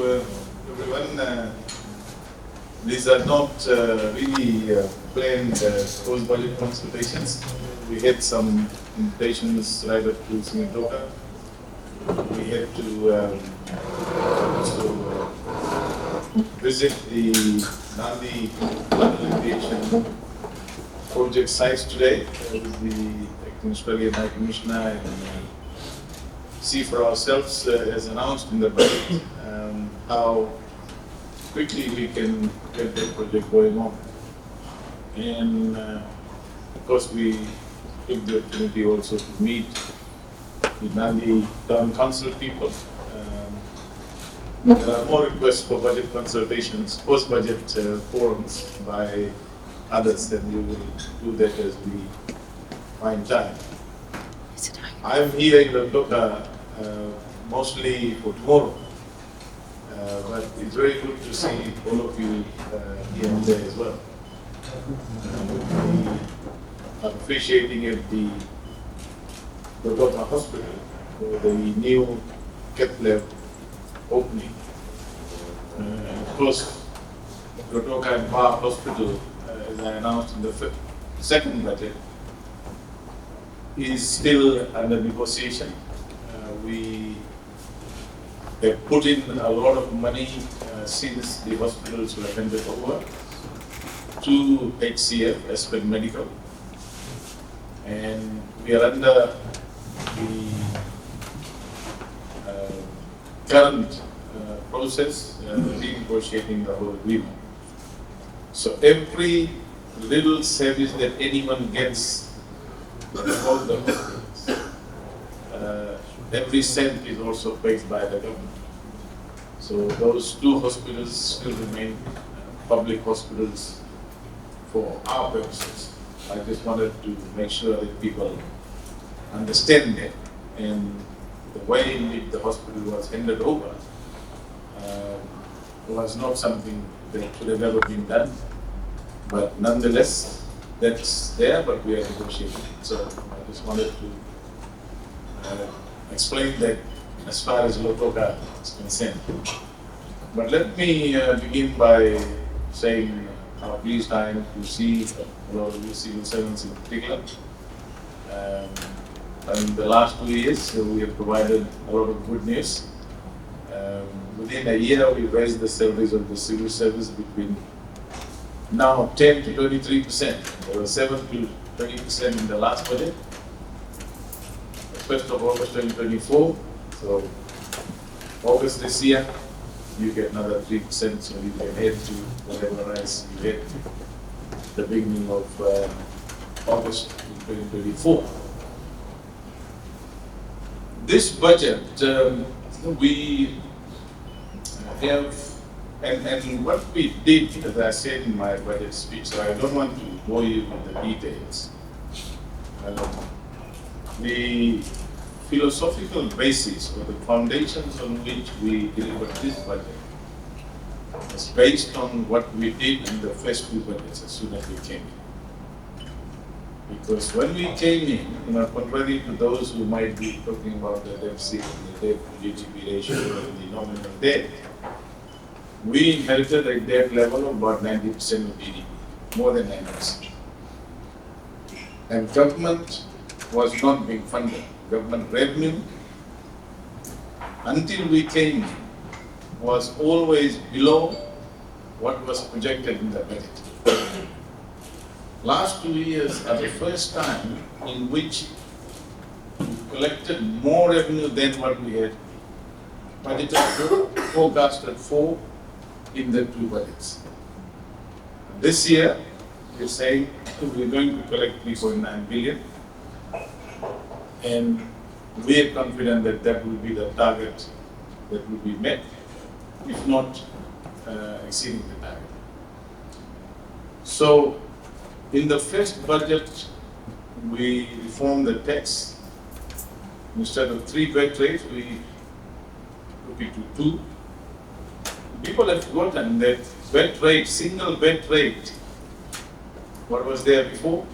everyone. These are not really planned post-budget consultations. We had some invitations right up to Lautoka. We had to also visit the Nandi Aviation project sites today with the Acting Australian High Commissioner and see for ourselves, as announced in the budget, how quickly we can get that project going on. And of course, we took the opportunity also to meet the Nandi Town Council people. There are more requests for budget consultations, post-budget forums by others, and we will do that as we find time. I'm here in Lautoka mostly for tomorrow, but it's very good to see all of you here and there as well. We are officiating at the Lautoka Hospital for the new cath lab opening. Of course, Lautoka and Bar Hospital, as I announced in the second budget, is still under negotiation. We have put in a lot of money since the hospitals were handed over to HCF, Aspect Medical, and we are under the current process renegotiating the whole agreement. So every little service that anyone gets all the hospitals, every cent is also paid by the government. So those two hospitals still remain public hospitals for our purposes. I just wanted to make sure that people understand that, and the way in which the hospital was handed over was not something that should have ever been done. But nonetheless, that's there, but we are negotiating. So I just wanted to explain that as far as Lautoka is concerned. But let me begin by saying how pleased I am to see a lot of you civil servants in particular. In the last 2 years, we have provided a lot of good news. Within a year, we raised the salaries of the civil service between now 10 to 23%. There was 7 to 20% in the last budget. 1st of August 2024, so August this year, you get another 3%, so you can head to whatever rise you get the beginning of August 2024. This budget, we have, and what we did, as I said in my budget speech, so I don't want to bore you with the details. The philosophical basis or the foundations on which we delivered this budget is based on what we did in the first two budgets as soon as we came in. Because when we came in, contrary to those who might be talking about the deficit and the debt to GDP ratio and the nominal debt, we inherited a debt level of about 90% of GDP, more than 90%. And government was not being funded. Government revenue, until we came in, was always below what was projected in the budget. Last 2 years are the first time in which we collected more revenue than what we had budgeted, forecasted for in the two budgets. This year, we're saying we're going to collect 3.9 billion, and we are confident that that will be the target that will be met, if not exceeding the target. So, in the first budget, we reformed the tax. Instead of 3 VAT rates, we took it to 2. People have forgotten that VAT rate, single VAT rate, what was there before?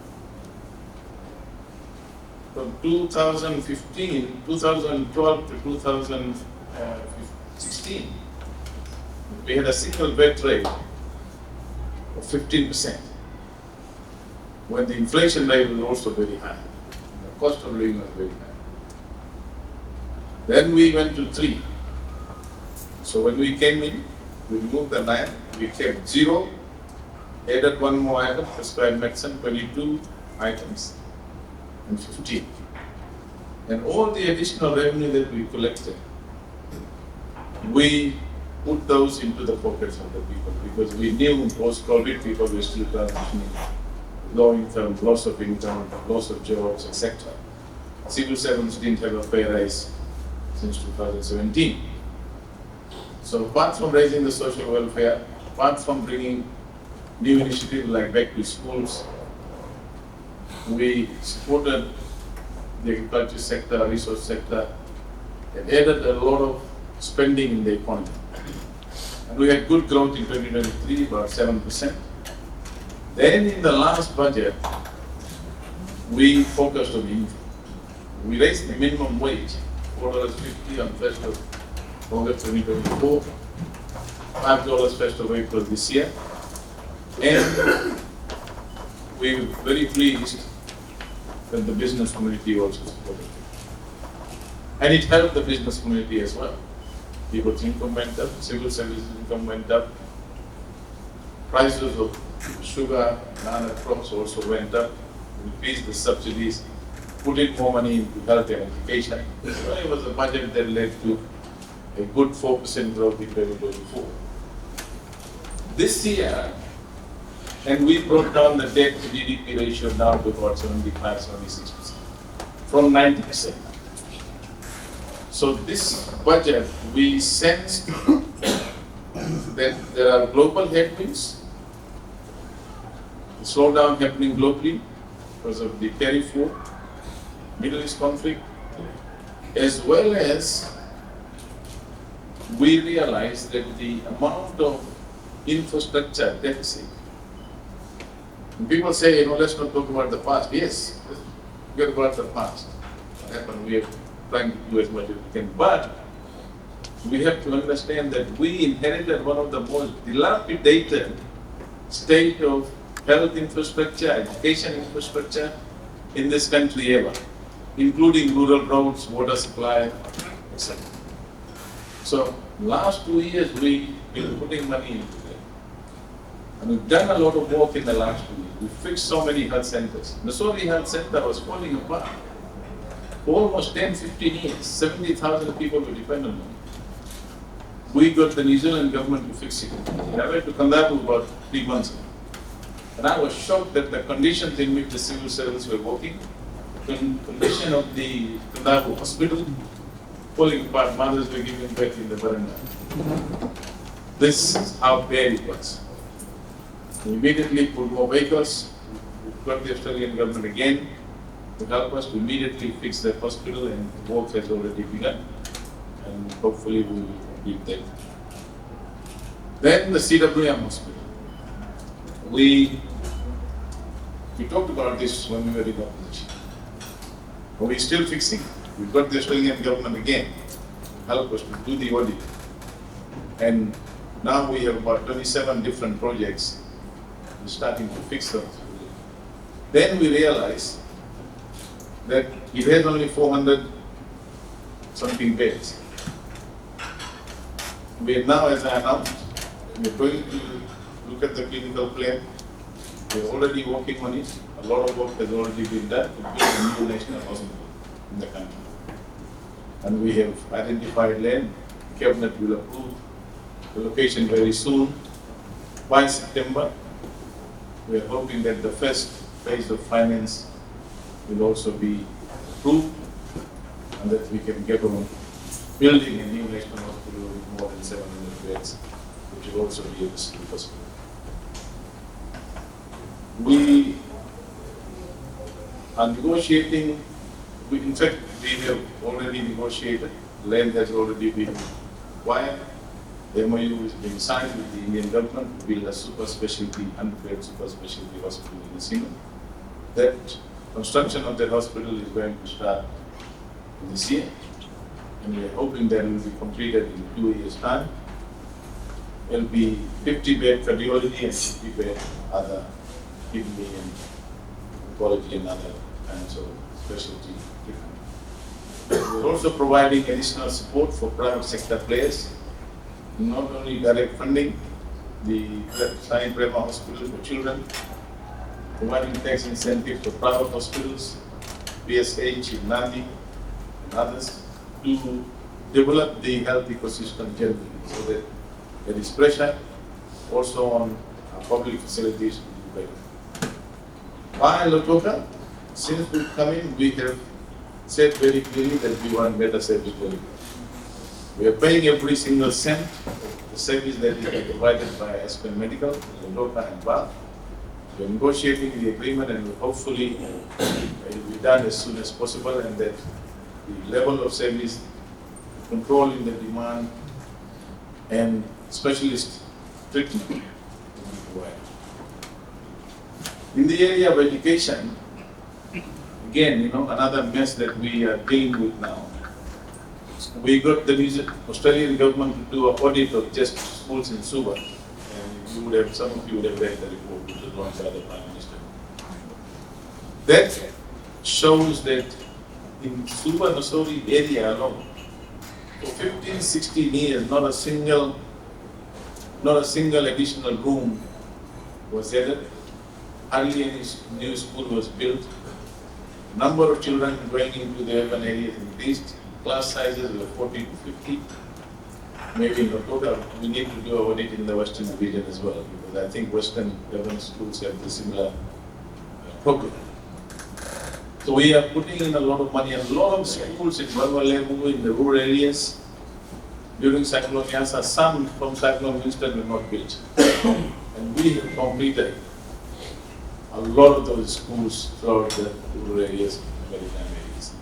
From 2012 to 2016, We had a single bed rate of 15%, when the inflation rate was also very high. The cost of living was very high. Then we went to 3. So when we came in, we removed the 9, we kept 0, added 1 more item, prescribed medicine, 22 items, and 15. And all the additional revenue that we collected, we put those into the pockets of the people, because we knew post-COVID people were still transitioning, low income, loss of income, loss of jobs, etc. Civil servants didn't have a pay rise since 2017. So apart from raising the social welfare, apart from bringing new initiatives like back to schools, we supported the agriculture sector, resource sector, and added a lot of spending in the economy. And we had good growth in 2023, about 7%. Then in the last budget, we focused on income. We raised the minimum wage, $4.50 on 1st of August 2024, $5 1st of April this year. And we were very pleased that the business community also supported it. And it helped the business community as well. People's income went up, civil services income went up, prices of sugar and other crops also went up, increased the subsidies, put in more money into health and education. So it was a budget that led to a good 4% growth in 2024. This year, and we brought down the debt to GDP ratio down to about 75-76% from 90%. So this budget, we sensed that there are global headwinds, the slowdown happening globally because of the tariff war, Middle East conflict, as well as we realized that the amount of infrastructure deficit. And people say, let's not talk about the past. Yes, let's forget about the past. What happened? We are trying to do as much as we can. But we have to understand that we inherited one of the most dilapidated state of health infrastructure, education infrastructure in this country ever, including rural roads, water supply, etc. So last 2 years we've been putting money into it. And we've done a lot of work in the last 2 years. We fixed so many health centers. The Missouri Health Center was falling apart. For almost 10-15 years, 70,000 people were dependent on it. We got the New Zealand government to fix it. I went to Kandapu about 3 months ago. And I was shocked at the conditions in which the civil servants were working. The condition of the Kandapu hospital, falling apart, mothers were giving birth in the veranda. This is how bad it was. We immediately put more vehicles, we got the Australian government again to help us to immediately fix that hospital, and work has already begun, and hopefully we will complete that. Then the CWM hospital. We talked about this when we were in opposition. But we're still fixing it. We've got the Australian government again to help us to do the audit. And now we have about 27 different projects starting to fix them. Then we realized that it has only 400 something beds. We are now, as I announced, we are going to look at the clinical plan. We are already working on it. A lot of work has already been done to build a new national hospital in the country. And we have identified land. The Cabinet will approve the location very soon. By September, we are hoping that the first phase of finance will also be approved, and that we can get on building a new national hospital with more than 700 beds, which will also be a district hospital. We are negotiating, in fact, we have already negotiated, land has already been acquired. The MOU is being signed with the Indian government to build a super specialty, 100-bed super specialty hospital in Biman. That construction of that hospital is going to start this year, and we are hoping that it will be completed in 2 years' time. will be 50-bed cardiology and 50-bed other kidney and oncology and other kinds of specialty treatment. We're also providing additional support for private sector players, not only direct funding, the Sai Prema Hospital for children, providing tax incentives for private hospitals, PSH in Nandi and others, to develop the health ecosystem generally, so that there is pressure also on public facilities to do better. Why Lautoka? Since we come in, we have said very clearly that we want better service delivery. We are paying every single cent of the service that is provided by Aspen Medical, Lautoka and Bar. We are negotiating the agreement, and hopefully it will be done as soon as possible, and that the level of service, controlling the demand and specialist treatment will be provided. In the area of education, again, another mess that we are dealing with now. We got the Australian government to do an audit of just schools in Suba, and some of you would have read the report, which was launched by the Prime Minister. That shows that in Suba Nasori area alone, for 15, 16 years, not a single additional room was added. Hardly any new school was built. Number of children going into the urban areas increased. Class sizes were 40 to 50. Maybe in Lautoka, we need to do an audit in the Western region as well, because I think Western government schools have the similar problem. So we are putting in a lot of money, and a lot of schools in Balwalebu, in the rural areas, during Cyclone Yasa, some from Cyclone Winston were not built. And we have completed a lot of those schools throughout the rural areas, maritime areas.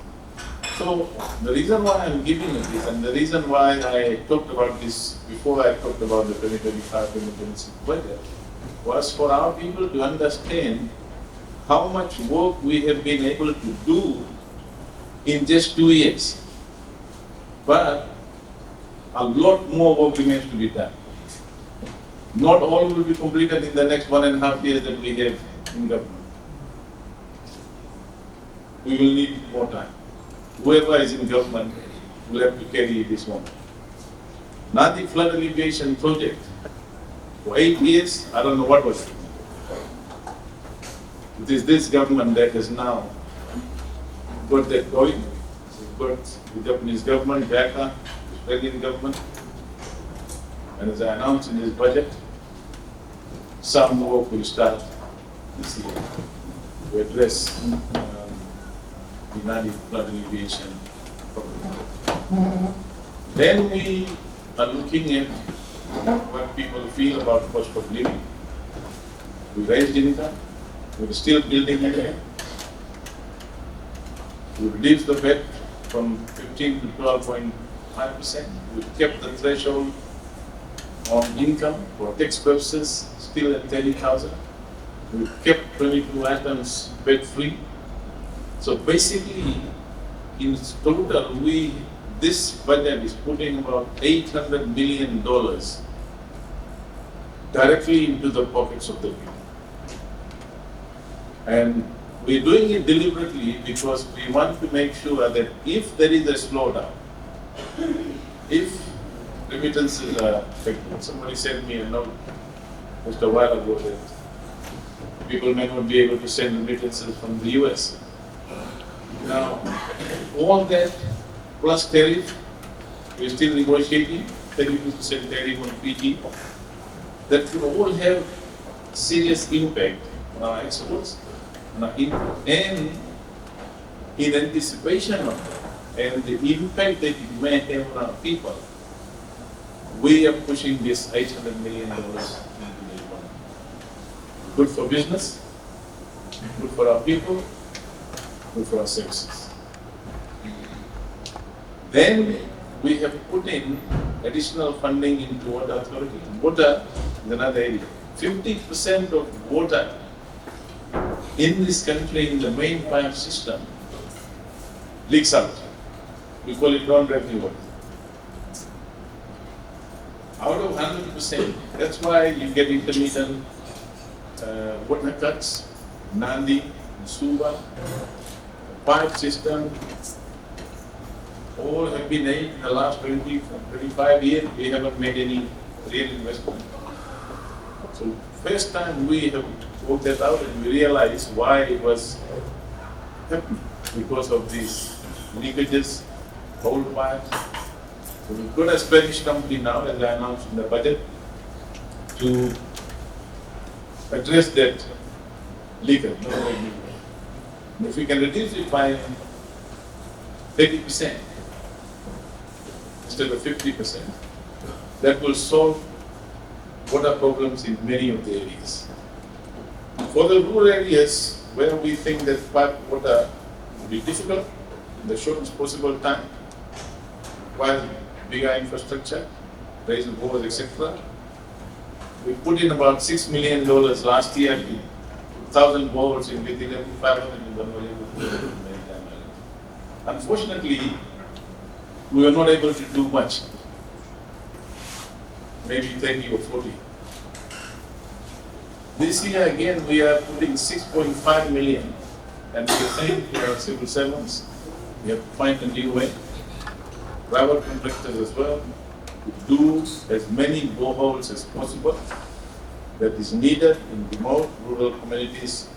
So the reason why I'm giving it this, and the reason why I talked about this before I talked about the 2025-2026 budget, was for our people to understand how much work we have been able to do in just 2 years. But a lot more work remains to be done. Not all will be completed in the next 1.5 years that we have in government. We will need more time. Whoever is in government will have to carry this one. Nadi flood alleviation project, for 8 years, I don't know what was it. It is this government that has now got that going. We've got the Japanese government, DACA, the Australian government, and as I announced in this budget, some work will start this year to address the Nadi flood alleviation problem. Then we are looking at what people feel about cost of living. We raised income. We're still building again. We reduced the VAT from 15 to 12.5%. We kept the threshold on income for tax purposes still at 30,000. We kept 22 items VAT free. So basically, in total, this budget is putting about $800 million directly into the pockets of the people. And we're doing it deliberately because we want to make sure that if there is a slowdown, if remittances are affected, somebody sent me a note just a while ago that people may not be able to send remittances from the US. Now, all that plus tariff, we're still negotiating, 32% tariff on PG, that will all have serious impact on our exports, and in anticipation of that, and the impact that it may have on our people, we are pushing this $800 million into the economy. Good for business, good for our people, good for our services. Then we have put in additional funding into water authority. Water is another area. 50% of water in this country in the main pipe system leaks out. We call it non-revenue water. out of 100%. That's why you get intermittent water cuts, Nandi, Suba, pipe system, all have been made in the last 25 years. We haven't made any real investment. So first time we have worked that out and we realized why it was happening because of these leakages, old pipes. So we've got a Spanish company now, as I announced in the budget, to address that leakage. And if we can reduce it by 30% instead of 50%, that will solve water problems in many of the areas. For the rural areas where we think that pipe water will be difficult in the shortest possible time, while bigger infrastructure, raising bores, etc., we put in about $6 million last year, 1,000 bores in within 500 in the Unfortunately, we were not able to do much, maybe 30 or 40. This year again we are putting 6.5 million, and we are saying to our civil servants, we have to find a new way. Private contractors as well, to do as many boreholes as possible that is needed in remote rural communities,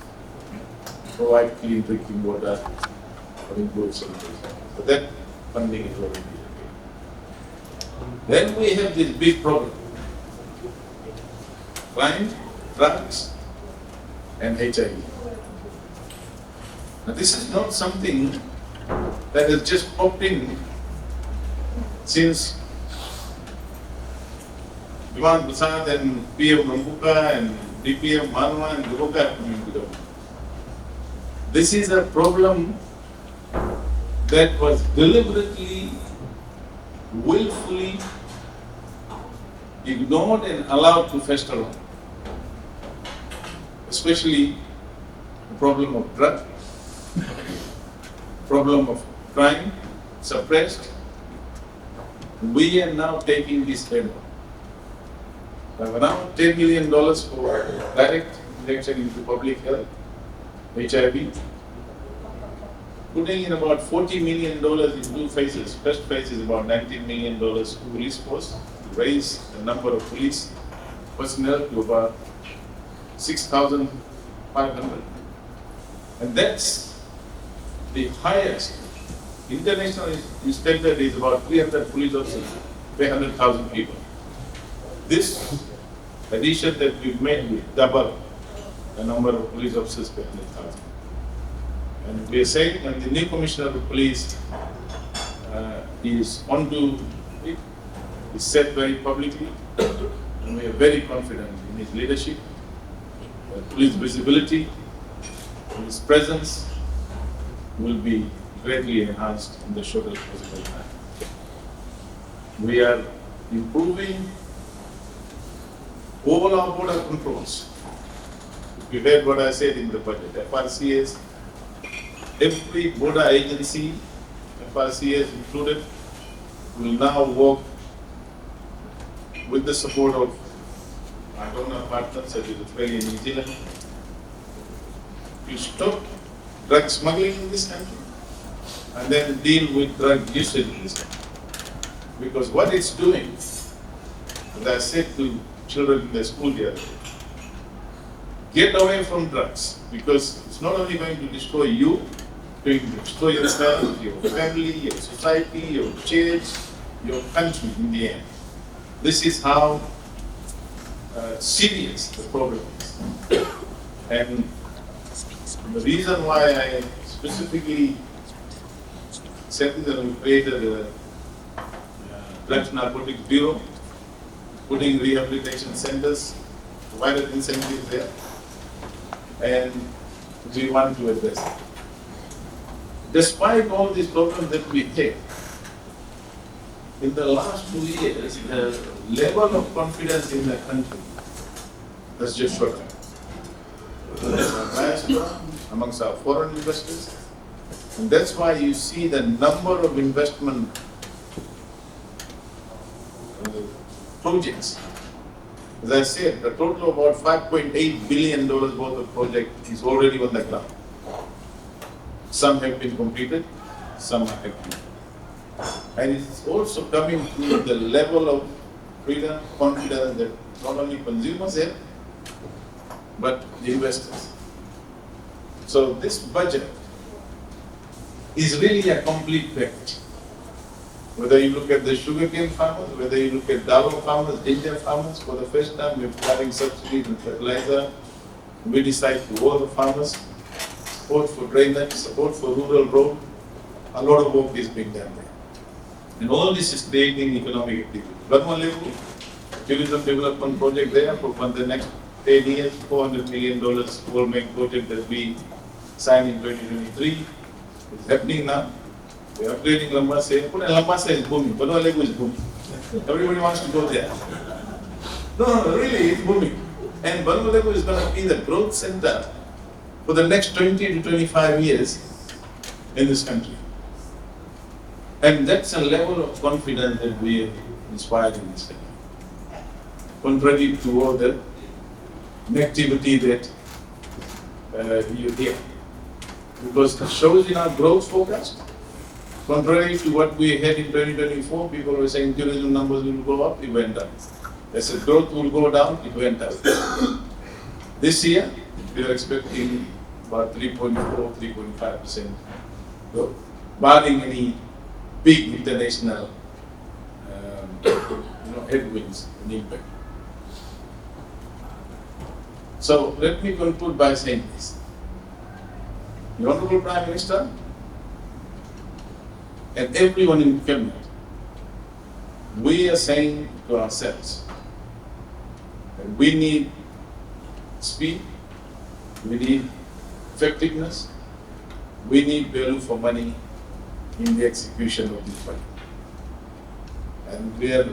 provide clean drinking water or improve sanitation. So that funding is already available. Then we have this big problem: crime, drugs, and HIV. Now this is not something that has just popped in since Biman, Prasad and PM Lautoka and DPM Manwa and Lautoka have come into government. This is a problem that was deliberately, willfully ignored and allowed to fester on. Especially the problem of drug, problem of crime, suppressed. We are now taking this head on. We have around $10 million for direct injection into public health, HIV, putting in about $40 million in two phases. First phase is about $19 million to police force, to raise the number of police personnel to about 6,500. And that's the highest. International standard is about 300 police officers per 100,000 people. This addition that we've made will double the number of police officers per 100,000. And we are saying, and the new commissioner of police is onto it, is said very publicly, and we are very confident in his leadership, police visibility, and his presence will be greatly enhanced in the shortest possible time. We are improving all our border controls. You heard what I said in the budget. FRCS, every border agency, FRCS included, will now work with the support of our donor partners such as Australia and New Zealand to stop drug smuggling in this country and then deal with drug usage in this country. Because what it's doing, as I said to children in the school the other day, get away from drugs, because it's not only going to destroy you, it's going to destroy yourself, your family, your society, your church, your country in the end. This is how serious the problem is. And the reason why I specifically said that we created a Drugs Narcotics Bureau, putting rehabilitation centers, provided incentives there, and we want to address it. Despite all these problems that we take, in the last 2 years, the level of confidence in the country has just shot up. Amongst our diaspora, amongst our foreign investors, and that's why you see the number of investment projects. As I said, a total of about $5.8 billion worth of project is already on the ground. Some have been completed, some are active. And it's also coming to the level of freedom, confidence that not only consumers have, but the investors. So this budget is really a complete package. Whether you look at the sugarcane farmers, whether you look at dawa farmers, ginger farmers, for the first time we're providing subsidies and fertilizer. We decide to all the farmers, support for drainage, support for rural road. A lot of work is being done there. And all this is creating economic activity. Badmalevu, tourism development project there for the next 10 years, $400 million World Bank project that we signed in 2023. It's happening now. We're upgrading Lambasa Airport, and Lambasa is booming. Badmalevu is booming. Everybody wants to go there. No, really, it's booming. And Badmalevu is going to be the growth center for the next 20 to 25 years in this country. And that's a level of confidence that we are inspired in this country. Contrary to all the negativity that you hear. Because it shows in our growth forecast, contrary to what we had in 2024, people were saying tourism numbers will go up, it went down. They said growth will go down, it went up. This year, we are expecting about 3.4, 3.5% growth, barring any big international headwinds and impact. So let me conclude by saying this. The Honorable Prime Minister and everyone in Cabinet, we are saying to ourselves that we need speed, we need effectiveness, we need value for money in the execution of this budget. And we are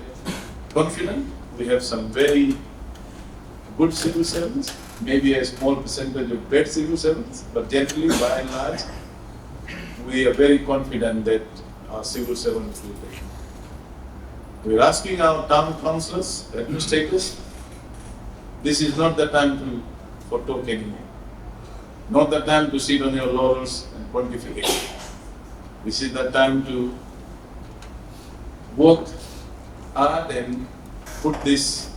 confident we have some very good civil servants, maybe a small percentage of bad civil servants, but generally, by and large, we are very confident that our civil servants will pay. We are asking our town councillors, administrators, this is not the time for talk anymore. Not the time to sit on your laurels and pontificate. This is the time to work hard and put this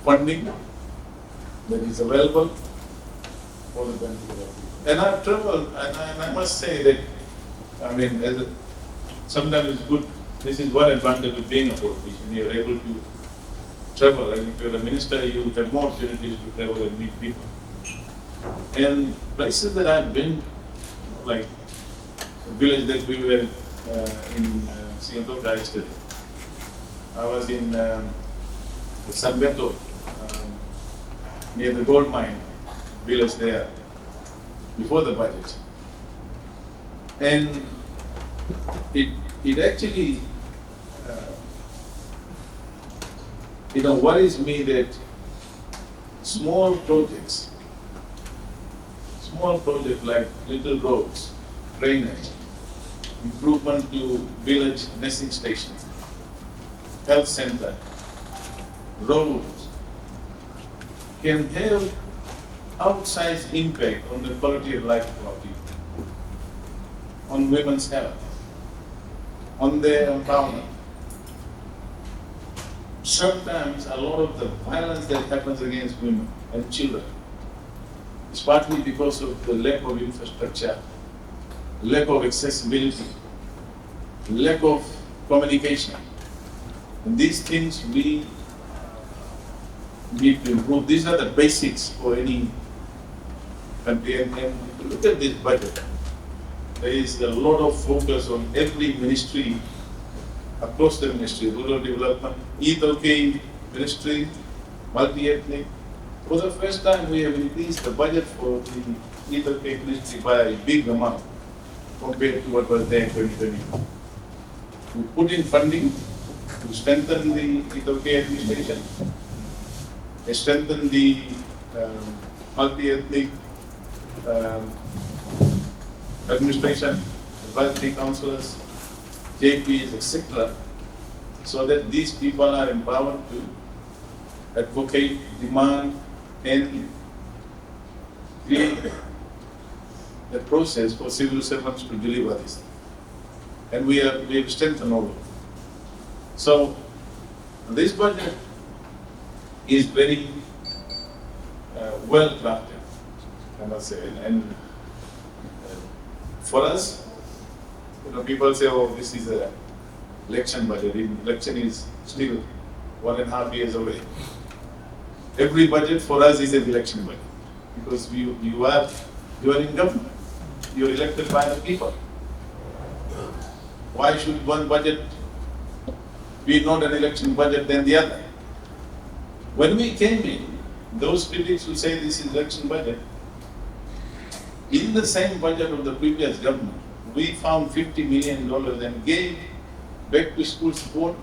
funding that is available for the benefit of people. And I've traveled, and I must say that, sometimes it's good. This is one advantage of being a politician. You're able to travel, and if you're a minister, you have more opportunities to travel and meet people. And places that I've been, like the village that we were in Singapore yesterday. I was in Sanbeto, near the gold mine village there, before the budget. And it actually, worries me that small projects like little roads, drainage, improvement to village nursing stations, health center, roads, can have outsized impact on the quality of life of our people, on women's health, on their empowerment. Sometimes a lot of the violence that happens against women and children is partly because of the lack of infrastructure, lack of accessibility, lack of communication. And these things we need to improve. These are the basics for any country. And if you look at this budget, there is a lot of focus on every ministry, across the ministry, rural development, Lautoka ministry, multi-ethnic. For the first time, we have increased the budget for the Lautoka ministry by a big amount compared to what was there in 2020. We put in funding to strengthen the Lautoka administration, strengthen the multi-ethnic administration, advisory councillors, JPs, etc. so that these people are empowered to advocate, demand, and create the process for civil servants to deliver this. And we have strengthened all of it. So this budget is very well crafted, I must say. And for us, people say, oh, this is a election budget. Election is still 1.5 years away. Every budget for us is an election budget because you are in government. You are elected by the people. Why should one budget be not an election budget than the other? When we came in, those critics who say this is election budget, in the same budget of the previous government, we found $50 million and gave back to school support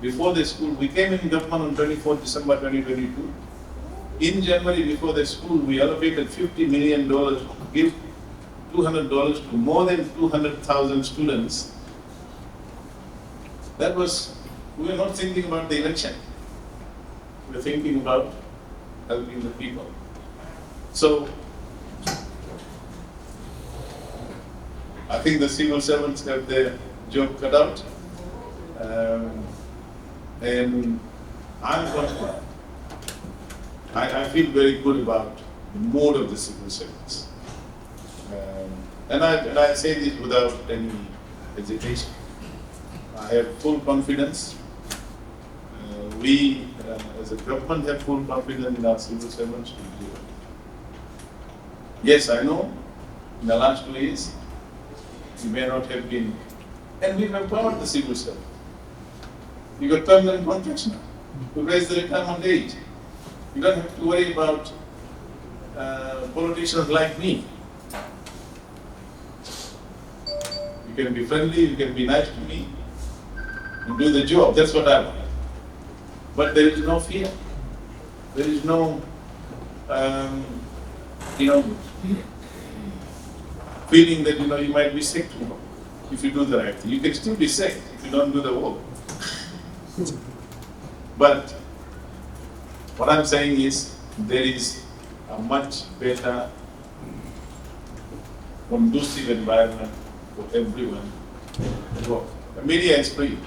before the school. We came in government on 24th December 2022. In January before the school, we allocated $50 million to give $200 to more than 200,000 students. That was, we were not thinking about the election. We were thinking about helping the people. So, I think the civil servants have their job cut out. And I'm confident. I feel very good about the mood of the civil servants. And I say this without any hesitation. I have full confidence. We, as a government, have full confidence in our civil servants to do it. Yes, I know, in the last 2 years, we may not have been, and we've empowered the civil servant. You got permanent contracts now. You raise the retirement age. You don't have to worry about politicians like me. You can be friendly, you can be nice to me, and do the job. That's what I want. But there is no fear. There is no, feeling that you might be sick tomorrow if you do the right thing. You can still be sick if you don't do the work. But what I'm saying is there is a much better, conducive environment for everyone to work. The media is free.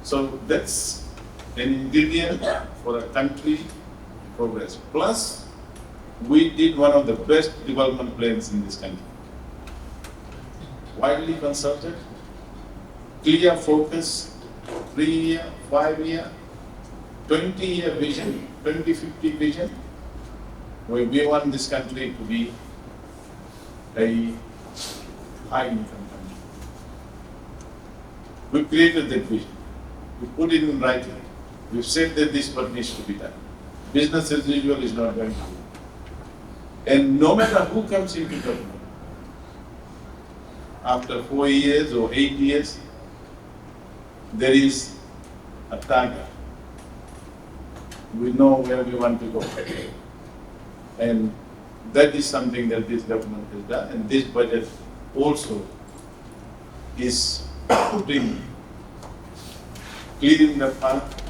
So that's an ingredient for a country progress. Plus, we did one of the best development plans in this country. Widely consulted, clear focus, 3-year, 5-year, 20-year vision, 2050 vision, where we want this country to be a high-income country. We created that vision. We put it in writing. We've said that this work needs to be done. Business as usual is not going to do. And no matter who comes into government, after 4 years or 8 years, there is a target. We know where we want to go. And that is something that this government has done. And this budget also is putting, clearing the path,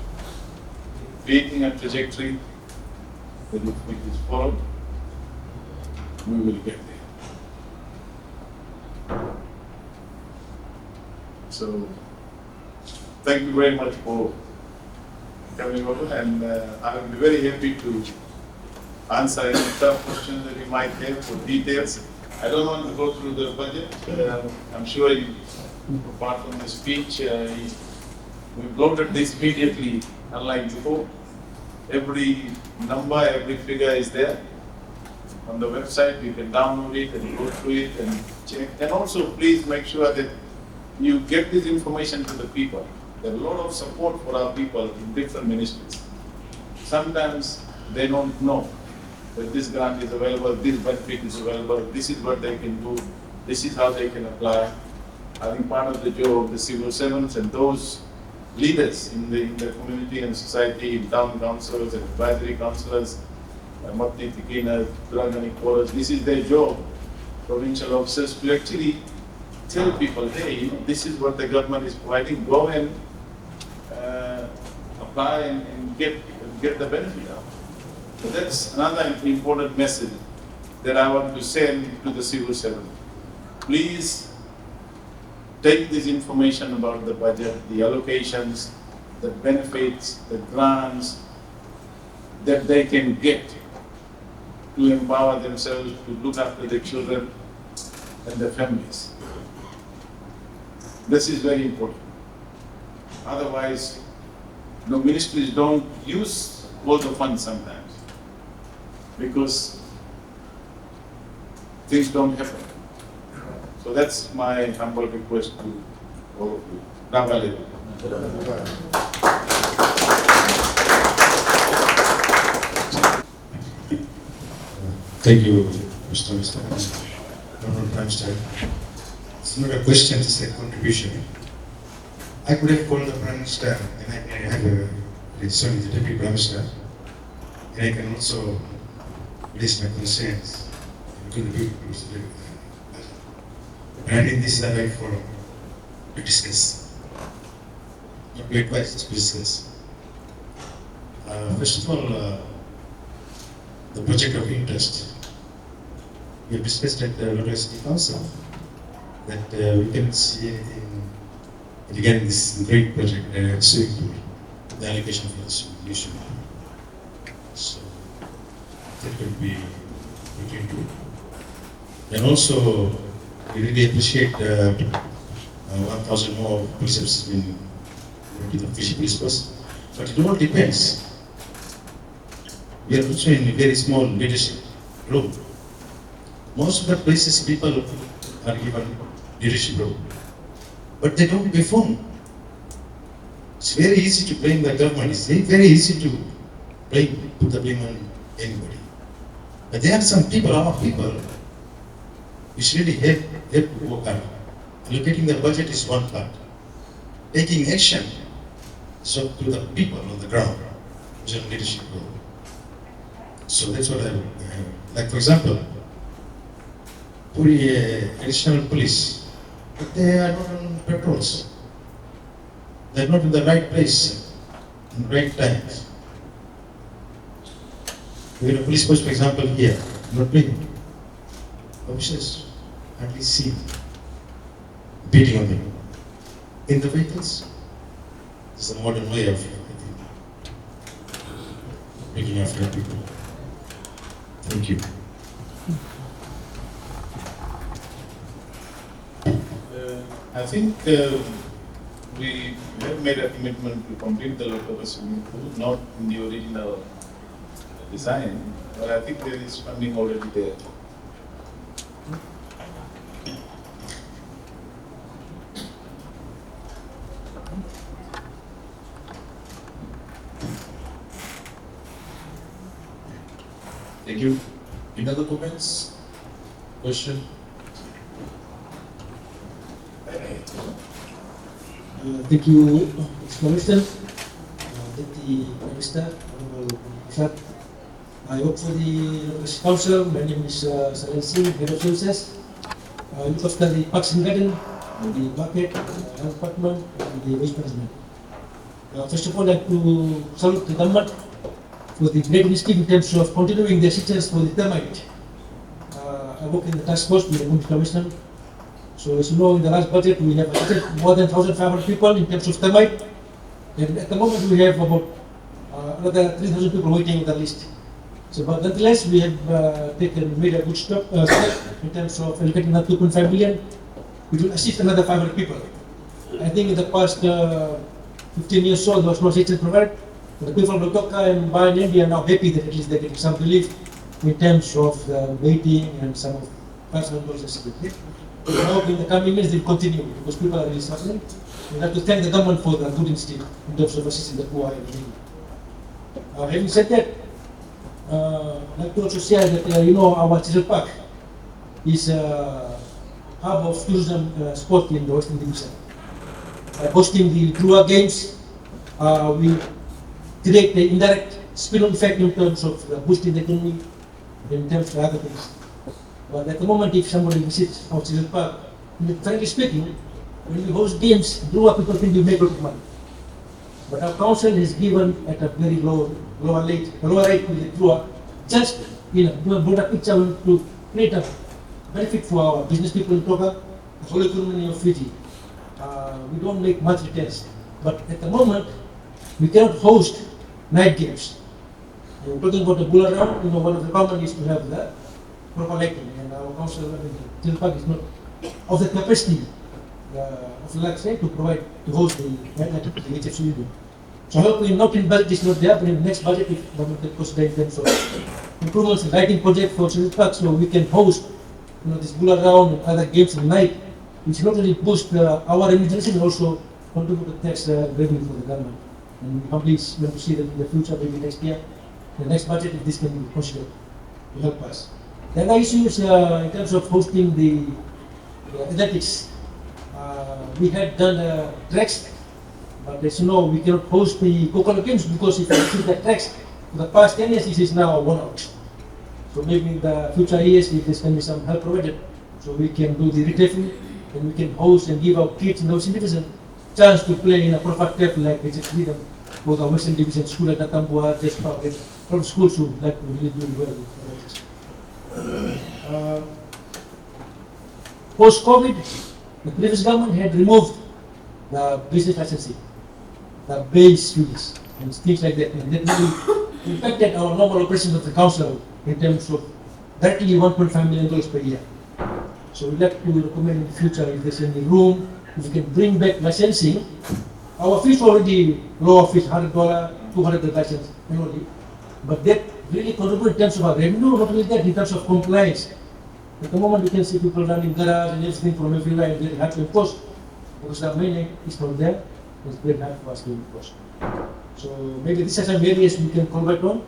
creating a trajectory that if it is followed, we will get there. So, thank you very much for coming over, and I will be very happy to answer any tough questions that you might have for details. I don't want to go through the budget. I'm sure you, apart from the speech, we've loaded this immediately, unlike before. Every number, every figure is there on the website. You can download it and go through it and check. And also, please make sure that you get this information to the people. There's a lot of support for our people in different ministries. Sometimes they don't know that this grant is available, this benefit is available, this is what they can do, this is how they can apply. I think part of the job of the civil servants and those leaders in the community and society, town councillors and advisory councillors, cleaners, drug and equalers, this is their job, provincial officers, to actually tell people, hey, this is what the government is providing, go and apply and get the benefit out. So that's another important message that I want to send to the civil servant. Please take this information about the budget, the allocations, the benefits, the grants that they can get to empower themselves to look after the children and their families. This is very important. Otherwise, ministries don't use all the funds sometimes because things don't happen. So that's my humble request to all of you. Navale. Thank you, Mr. Prime Minister. It's not a question, it's a contribution. I could have called the Prime Minister and I have a son, the Deputy Prime Minister, and I can also raise my concerns to the people. And I think this is the right forum to discuss. Not to advise, to discuss. First of all, the project of interest. We have discussed at the Lautoka City Council that we can see anything regarding this great project, swimming pool, the allocation for the swimming pool. So that could be looked into. And also, we really appreciate 1,000 more police officers being to the official police force. But it all depends. We are also in a very small leadership role. Most of the places people are given leadership role, but they don't perform. It's very easy to blame the government. It's very easy to put the blame on anybody. But there are some people, our people, which really help to work hard. Allocating the budget is one part. Taking action so to the people on the ground, which is a leadership role. So that's what I would like. For example, Puri additional police, but they are not on patrols. They are not in the right place, in the right times. We have a police post, for example, here, not playing. Officers hardly see beating on them. In the vehicles, it's a modern way of looking after people. Thank you. I think we have made a commitment to complete the Lautoka swimming pool, not in the original design, but I think there is funding already there. Thank you. Any other comments? Question? Thank you, Mr. Commissioner, Deputy Minister, Honorable Prasad. I work for the Lautoka Council. My name is Saran Singh, Head of Services. I look after the Parks and Garden, the market, health department, and the waste management. First of all, I'd like to salute the government for the great initiative in terms of continuing the assistance for the termite. I work in the task force with the Commissioner. So as you know, in the last budget, we have assisted more than 1,500 people in terms of termite. And at the moment, we have about another 3,000 people waiting on the list. So, but nonetheless, we have made a good step in terms of allocating that 2.5 million, which will assist another 500 people. I think in the past 15 years or so, there was no assistance provided. The people from Lautoka and Biman and India are now happy that at least they're getting some relief in terms of waiting and some of personal assistance. Now in the coming years, they'll continue because people are really suffering. We have to thank the government for the good initiative in terms of assisting the poor and needy. Having said that, I'd like to also share that our children park is a hub of tourism sport in the Western Division. By hosting the Drua Games, we create the indirect spin-on effect in terms of boosting the economy, in terms of other things. But at the moment, if somebody visits our children park, Frankly speaking, when we host games, Drua people think we make a lot of money. But our council has given at a very lower rate to the Drua, just brought a picture to create a benefit for our business people in Toga, the whole economy of Fiji. We don't make much returns. But at the moment, we cannot host night games. We're talking about the bull round, one of the requirements is to have the proper lighting, and our council, Till Park is not of the capacity of the lighting to provide, to host the night activity, which actually do. So hopefully not in budget is not there, but in the next budget, if government can consider in terms of improvements in lighting project for Till Park, so we can host this bull round and other games at night, which not only boost our revenue generation, also contribute to tax revenue for the government. And we humbly want to see that in the future, maybe next year, the next budget, if this can be considered to help us. The other issue is in terms of hosting the athletics. We had done tracks, but as you know, we cannot host the Coca-Cola games because if you see the tracks, for the past 10 years, this is now worn out. So maybe in the future years, if there can be some help provided, so we can do the retail and we can host and give our kids in those citizens chance to play in a proper tap like Visit Freedom for the Western Division School at Atambua, just from schools who like to really do well. Post-COVID, the previous government had removed the business licensing, the base fees, and things like that. And that really impacted our normal operations of the council in terms of directly $1.5 million per year. So we'd like to recommend in the future if there's any room, if we can bring back licensing. Our fees already lower fees, $100, $200 license annually. But that really contributes in terms of our revenue, not only that, in terms of compliance. At the moment, we can see people running garage and everything from everywhere, and very hard to enforce because the main act is not there. It's very hard for us to enforce. So maybe these are some areas we can come back on.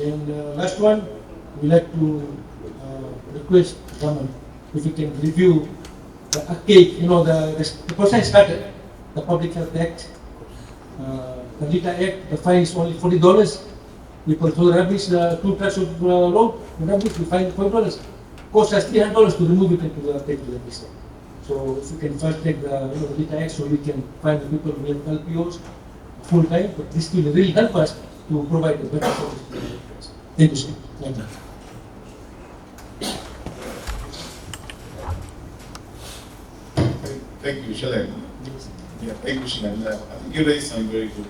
And last one, we like to request government if we can review the archaic, the process started, the Public Health Act, the Lita Act, the fine is only $40. People throw rubbish, 2 trucks of load, rubbish, we fine $40. Cost us $300 to remove it and to take to the district. So if we can first take the Lita Act, so we can find the people who have LPOs full time, but this will really help us to provide a better service to the residents. Thank you, sir. Thank you. Thank you, Shalen. Yeah, thank you, Shalen. I think you raised some very good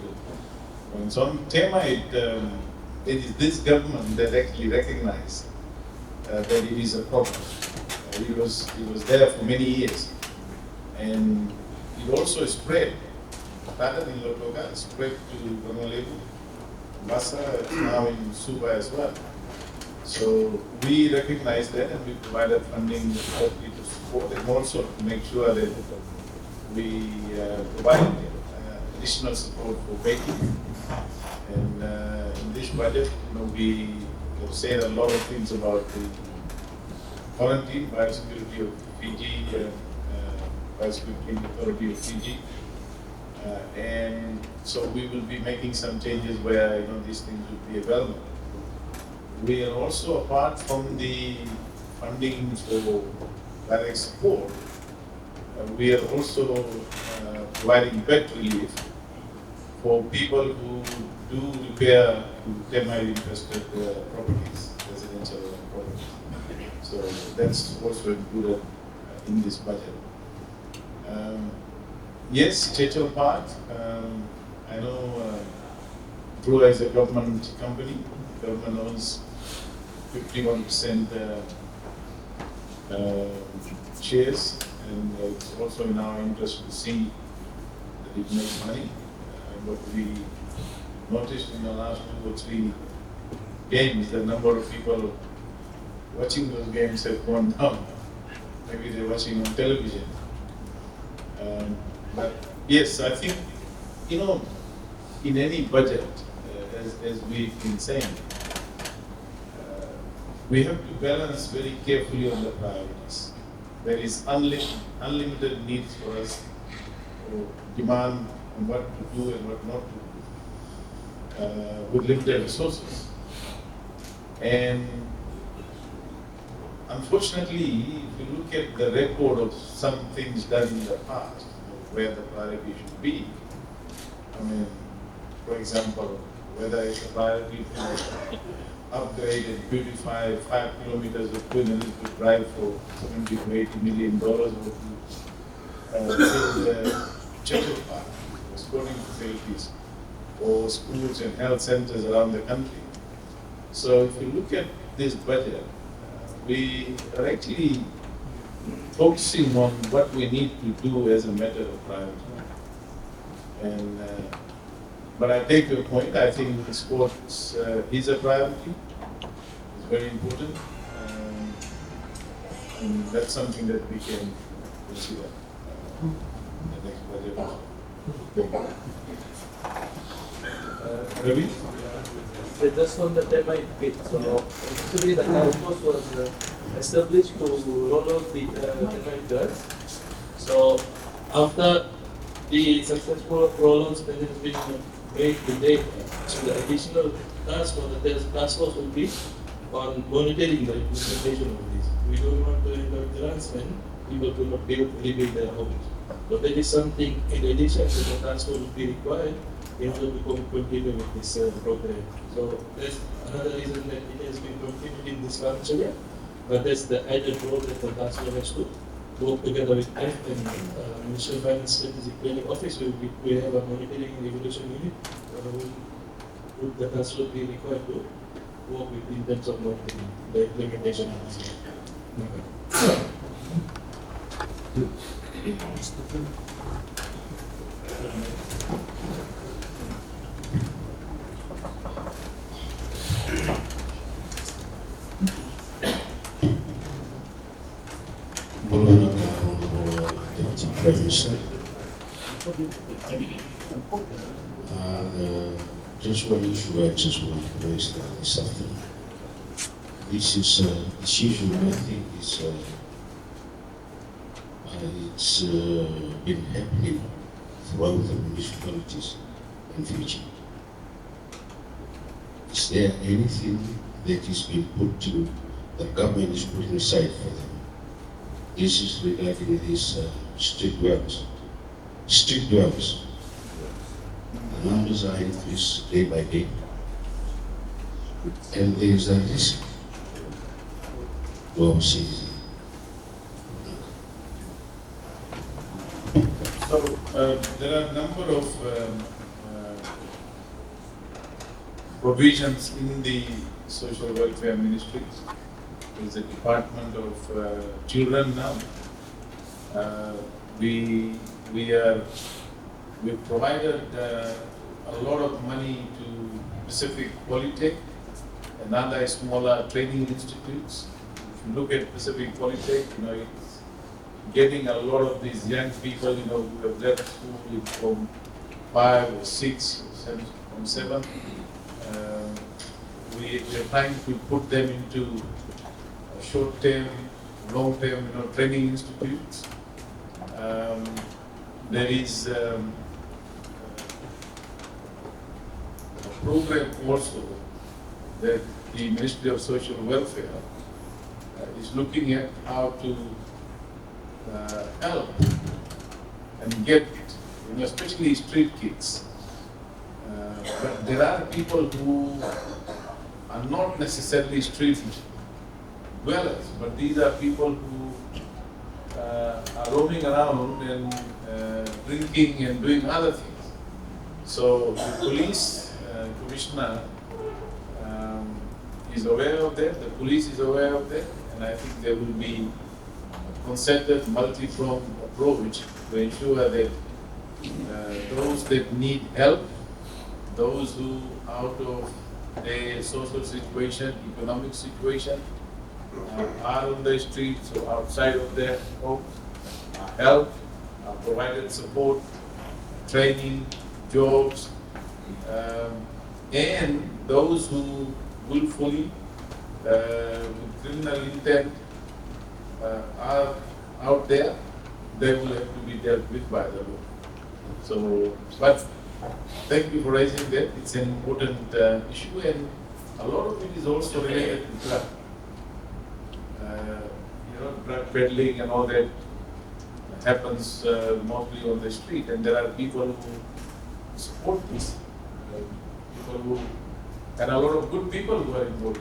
points. On Tema, it is this government that actually recognized that it is a problem. It was there for many years. And it also spread, started in Lautoka, spread to Gongolebu, Basa, it's now in Suba as well. So we recognize that and we provided funding to support and also to make sure that we provide additional support for baking. And in this budget, we have said a lot of things about the quarantine, biosecurity of Fiji, biosecurity authority of Fiji. And so we will be making some changes where these things will be available. We are also, apart from the funding for direct support, we are also providing bed relief for people who do repair to termite infested properties, residential properties. So that's also included in this budget. Yes, Churchill Park, I know Drua is a government company. Government owns 51% shares, and it's also in our interest to see that it makes money. What we noticed in the last 2 or 3 games, the number of people watching those games have gone down. Maybe they're watching on television. But yes, I think, in any budget, as we've been saying, we have to balance very carefully on the priorities. There is unlimited needs for us, or demand on what to do and what not to do, with limited resources. And unfortunately, if you look at the record of some things done in the past, where the priority should be, I mean, for example, whether it's a priority to upgrade and beautify 5 kilometers of Queen Elizabeth Drive for 70 to 80 million dollars, or to build a children's park, sporting facilities, or schools and health centers around the country. So if you look at this budget, we are actually focusing on what we need to do as a matter of priority. And but I take your point. I think sports is a priority. It's very important, and that's something that we can consider in the next budget. Ravi? So just on the termite pit, so actually the task force was established to roll out the termite guards. So after the successful rollouts that has been made to date, so the additional task for the task force will be on monitoring the implementation of this. We don't want to end up grants when people do not be able to live in their homes. So that is something in addition to the task force will be required in order to continue with this program. So that's another reason that it has been continued in this financial year. But that's the added role that the task force has to work together with F and Ministry of Finance Strategic Planning Office. We have a monitoring and evaluation unit. Would the task force be required to work with in terms of monitoring the implementation of this? Deputy Prime Minister, just one issue I just want to raise this afternoon. This is this issue I think it's been happening throughout the municipalities in Fiji. Is there anything that is being put to the government is putting aside for them? This is regarding these street dwellers. Street dwellers. The numbers are increased day by day. And there is a risk to our citizens. So there are a number of provisions in the social welfare ministries. There is a department of children now. We've provided a lot of money to Pacific Polytech and other smaller training institutes. If you look at Pacific Polytech, it's getting a lot of these young people, who have left school from 5 or 6 or 7. We're trying to put them into short-term, long-term, training institutes. There is a program also that the Ministry of Social Welfare is looking at how to help and get, especially street kids. But there are people who are not necessarily street dwellers, but these are people who are roaming around and drinking and doing other things. So the police commissioner is aware of that, the police is aware of that, and I think there will be a concerted multi-pronged approach to ensure that those that need help, those who out of their social situation, economic situation, are on the streets or outside of their homes, are helped, are provided support, training, jobs, and those who willfully, with criminal intent, are out there, they will have to be dealt with by the law. So, but thank you for raising that. It's an important issue, and a lot of it is also related to crime. drug peddling and all that happens mostly on the street, and there are people who support this. People who, and a lot of good people who are involved.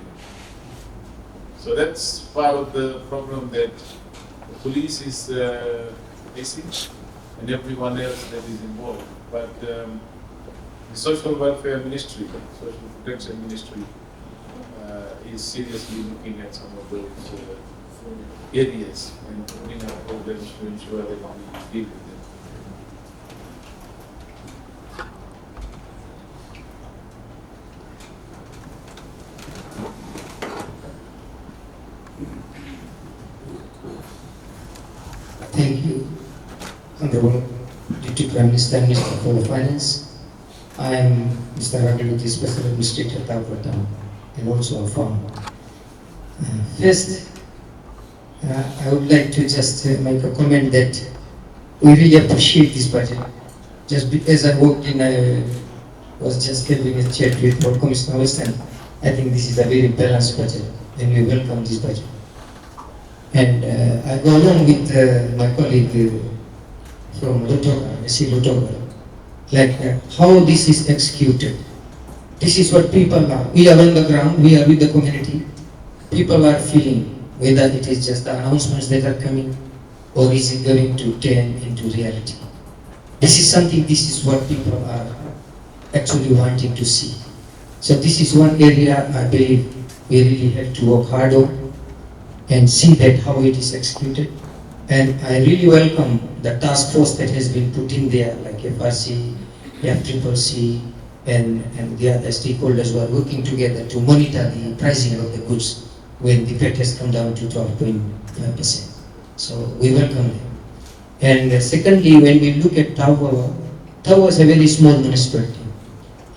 So that's part of the problem that the police is facing, and everyone else that is involved. But the Social Welfare Ministry, Social Protection Ministry, is seriously looking at some of those areas and putting up programs to ensure that we deal with them. Thank you, Honorable Deputy Prime Minister, Minister for Finance. I am Mr. Ragaluti, Special Administrator, Tavra and also a farmer. First, I would like to just make a comment that we really appreciate this budget. Just as I walked in, I was just having a chat with Commissioner Western. I think this is a very balanced budget, and we welcome this budget. And I go along with my colleague from Lautoka, Lautoka, like how this is executed. This is what people are. We are on the ground, we are with the community. People are feeling whether it is just the announcements that are coming or is it going to turn into reality. This is what people are actually wanting to see. So this is one area I believe we really have to work hard on and see that how it is executed. And I really welcome the task force that has been put in there, like FRC, FCCC, and the other stakeholders who are working together to monitor the pricing of the goods when the VAT has come down to 12.5%. So we welcome them. And secondly, when we look at Tawa is a very small municipality.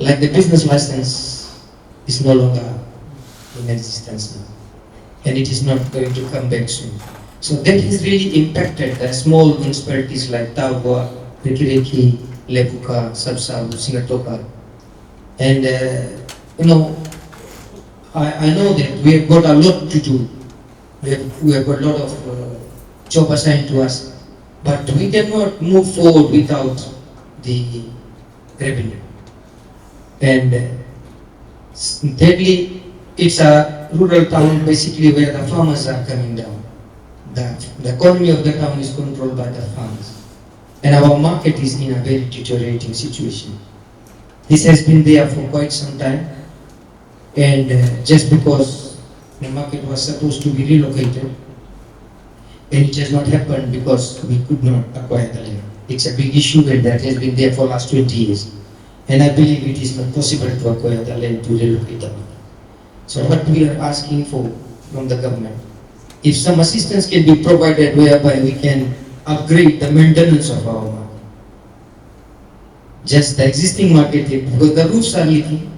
Like the business license is no longer in existence now, and it is not going to come back soon. So that has really impacted the small municipalities like Tawa, Rikiriki, Lautoka, Sabsabu, Singatoka. And I know that we have got a lot to do. We have got a lot of job assigned to us, but we cannot move forward without the revenue. And thirdly, it's a rural town basically where the farmers are coming down. The economy of the town is controlled by the farmers. And our market is in a very deteriorating situation. This has been there for quite some time. And just because the market was supposed to be relocated, and it has not happened because we could not acquire the land. It's a big issue, and that has been there for the last 20 years. And I believe it is not possible to acquire the land to relocate the market. So what we are asking for from the government, if some assistance can be provided whereby we can upgrade the maintenance of our market. Just the existing market, because the roofs are leaking,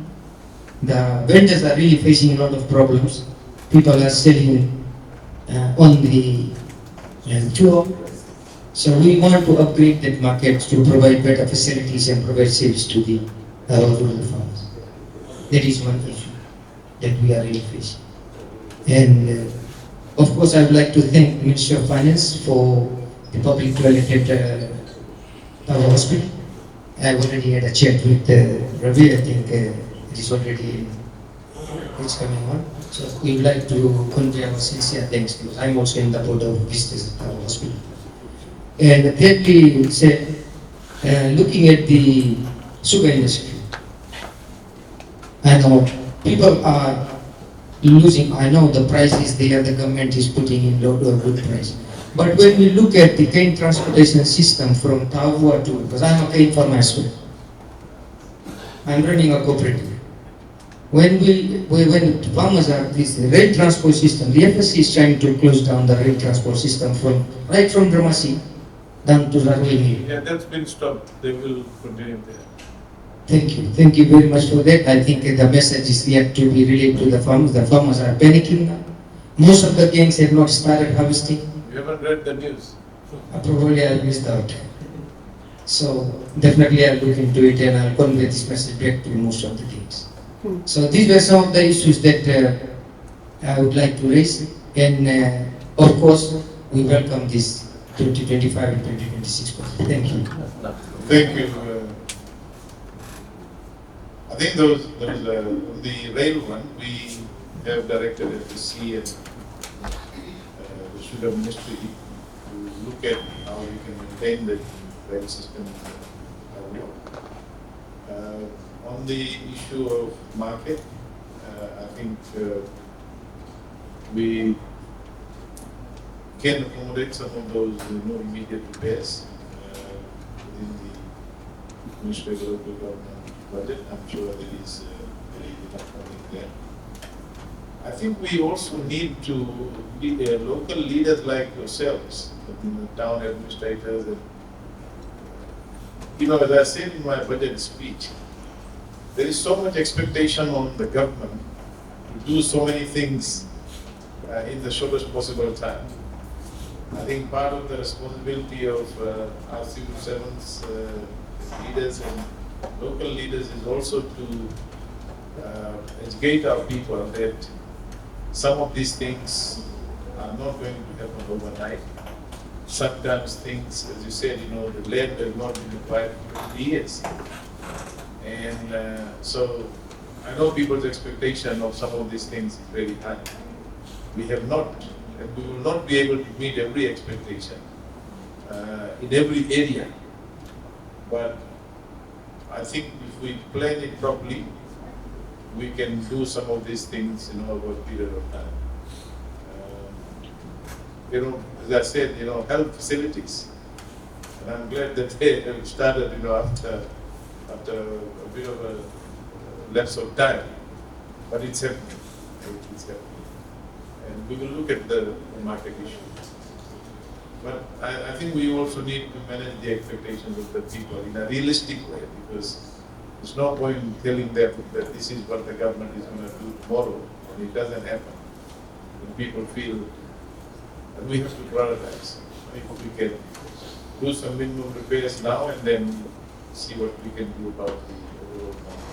the vendors are really facing a lot of problems. People are selling on the tour. So we want to upgrade that market to provide better facilities and provide service to the rural farmers. That is one issue that we are really facing. And of course, I would like to thank the Ministry of Finance for the public toilet at our hospital. I already had a chat with Ravi. I think it is already it's coming on. So we would like to convey our sincere thanks because I'm also in the board of visitors at our hospital. And thirdly, said, looking at the sugar industry, I know people are losing. I know the price is there, the government is putting in low or good price. But when we look at the cane transportation system from Tavua to, because I'm a cane farmer as well, I'm running a cooperative. When farmers are this rail transport system, the FSC is trying to close down the rail transport system right from Dramasi down to Larwini. Yeah, that's been stopped. They will continue there. Thank you very much for that. I think the message is yet to be relayed to the farmers. The farmers are panicking now. Most of the gangs have not started harvesting. You haven't read the news. Probably I missed out. So definitely I'll look into it and I'll convey this message back to most of the gangs. So these were some of the issues that I would like to raise. And of course, we welcome this 2025 and 2026 budget. Thank you. Thank you. I think the rail one, we have directed FSC and the Sugar Ministry to look at how we can maintain the rail system. On the issue of market, I think we can accommodate some of those immediate repairs within the Ministry of Local Government budget. I'm sure there is enough money there. I think we also need to be local leaders like yourselves, town administrators, and as I said in my budget speech, there is so much expectation on the government to do so many things in the shortest possible time. I think part of the responsibility of our civil servants, leaders and local leaders is also to educate our people that some of these things are not going to happen overnight. Sometimes things, as you said, the land has not been acquired for 20 years. And so I know people's expectation of some of these things is very high. We have not, and we will not be able to meet every expectation in every area. But I think if we plan it properly, we can do some of these things over a period of time. As I said, health facilities, and I'm glad that they have started, after a bit of a lapse of time, but it's happening. It's happening. And we will look at the market issue. But I think we also need to manage the expectations of the people in a realistic way, because there's no point in telling them that this is what the government is going to do tomorrow, and it doesn't happen. And people feel that we have to prioritize. If we can do some minimum repairs now and then see what we can do about the overall market.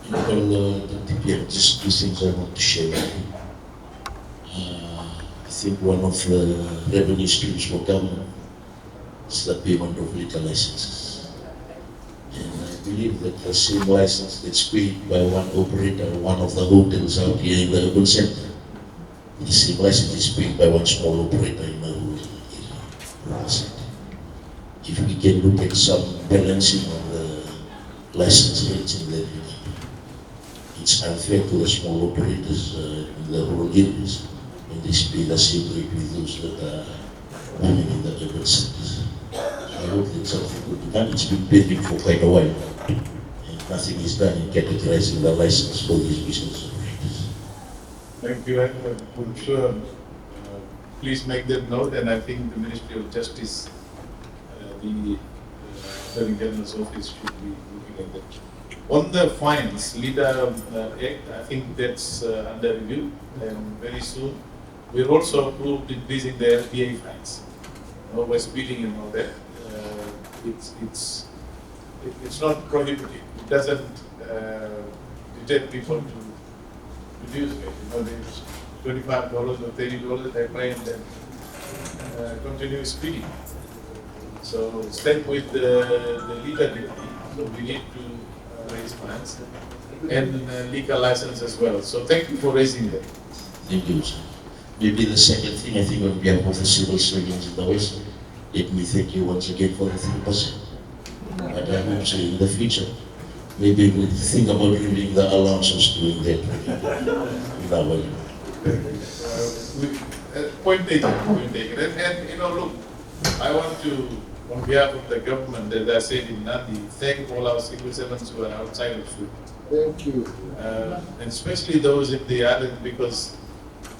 Well, just two things I want to share with you. I think one of the revenue streams for government is the payment of liquor licenses. And I believe that the same license that's paid by one operator, one of the hotels out here in the urban center, the same license is paid by one small operator in the rural center. If we can look at some balancing on the license rates in the it's unfair to the small operators in the rural areas, and they pay the same rate with those that are moving in the urban centers. So I hope that something will be done. It's been pending for quite a while, and nothing is done in categorizing the license for these business operators. Thank you, I'm sure. Please make that note, and I think the Ministry of Justice, the Attorney General's office should be looking at that. On the fines, LIDA Act, I think that's under review, and very soon. We've also approved increasing the LPA fines. By speeding and all that. It's not prohibitive. It doesn't deter people to reduce it. There's $25 or $30, they try and then continue speeding. So step with the legal duty. So we need to raise fines and legal license as well. So thank you for raising that. Thank you, sir. Maybe the second thing, I think on behalf of the civil servants in the West, let me thank you once again for the 3%. But I hope so in the future, maybe we'll think about removing the allowances doing that. Point taken. And look, I want to, on behalf of the government, as I said in Nandi, thank all our civil servants who are outside of Sudan. Thank you. And especially those in the island, because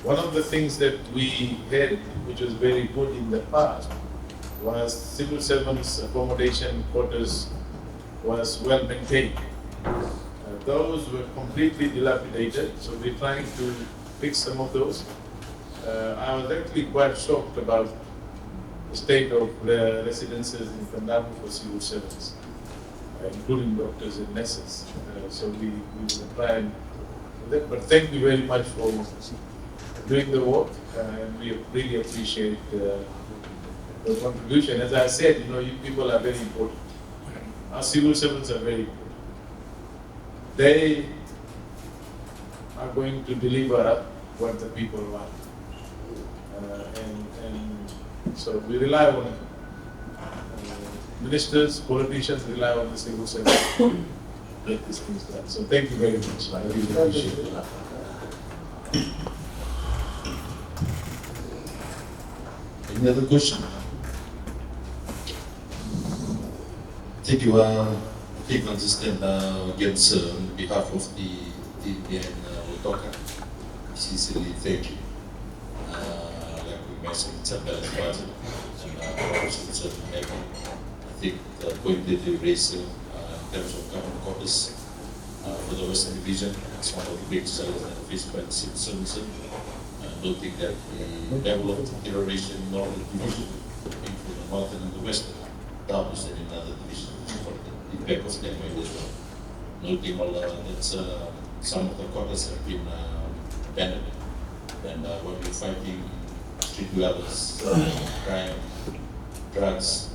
one of the things that we had, which was very good in the past, was civil servants' accommodation quarters was well maintained. Those were completely dilapidated, so we're trying to fix some of those. I was actually quite shocked about the state of the residences in Kandahar for civil servants, including doctors and nurses. So we will try and do that. But thank you very much for doing the work, and we really appreciate the contribution. As I said, you people are very important. Our civil servants are very important. They are going to deliver what the people want. And so we rely on ministers, politicians rely on the civil servants to get these things done. So thank you very much. I really appreciate it. Any other question? Thank you. I think I understand against on behalf of the Lautoka, sincerely thank you. Like we mentioned, it's a balanced budget, and it's certainly happy. I think the point that you raised in terms of government quarters for the Western Division, it's one of the big challenges that faced by the civil service. Noting that the level of deterioration in Northern Division, from the Northern and the Western, doubles than in other divisions for the impact of that way as well. Noting all that some of the quarters have been abandoned, and when we're fighting street dwellers, crime, drugs,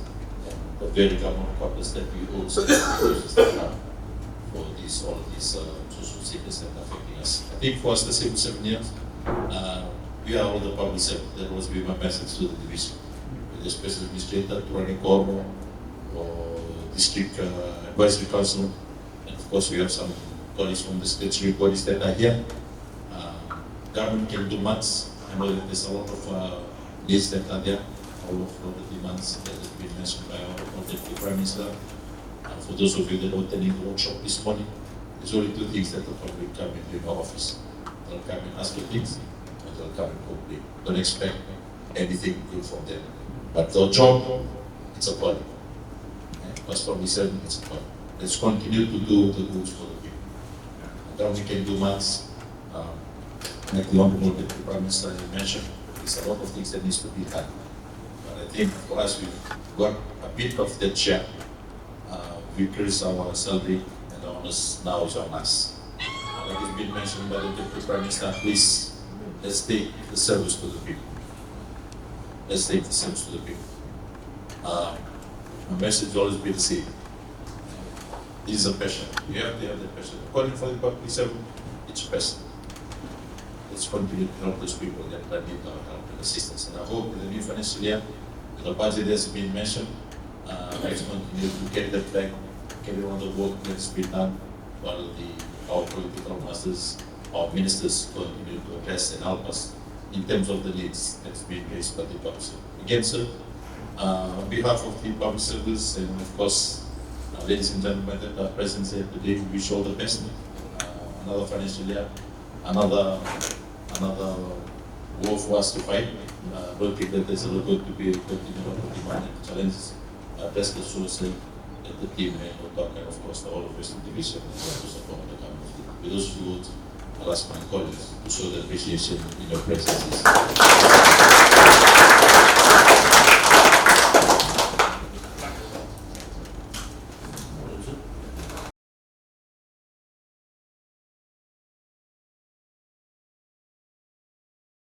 and the very government quarters that we also have for all of these social sickness that are affecting us. I think for us, the civil 7 years, we are all the public sector. That was be my message to the division. With the special administrator, to running Cormo, or district advisory council, and of course we have some colleagues from the statutory bodies that are here. Government can do much. I know that there's a lot of needs that are there, all of the demands that have been mentioned by our Deputy Prime Minister. For those of you that are attending the workshop this morning, there's only two things that the public come into our office. They'll come and ask for things, and they'll come and complain. Don't expect anything good from them. But their job, it's a body. As for me said, it's a body. Let's continue to do the goods for the people. Government can do much. Like the Honorable Deputy Prime Minister mentioned, there's a lot of things that needs to be done. But I think for us, we've got a bit of that share. We increase our salary, and the onus now is on us. Like it's been mentioned by the Deputy Prime Minister, please, let's take the service to the people. Let's take the service to the people. My message will always be the same. This is a passion. You have to have that passion. Calling for the public servant, it's passion. Let's continue to help those people that need our help and assistance. And I hope in the new financial year, the budget has been mentioned, let's continue to get that back, carry on the work that's been done, while our political masters, our ministers continue to address and help us in terms of the needs that's being raised by the public sector. Again, sir, on behalf of the public service and of course, ladies and gentlemen that are present here today, we wish all the best. Another financial year, another war for us to fight. Don't think that there's a lot going to be continuing to demand and challenges. Best assurances that the team and Lautoka and of course the whole of Western Division and to support the government. With those few words, I'll ask my colleagues to show their appreciation in your presence.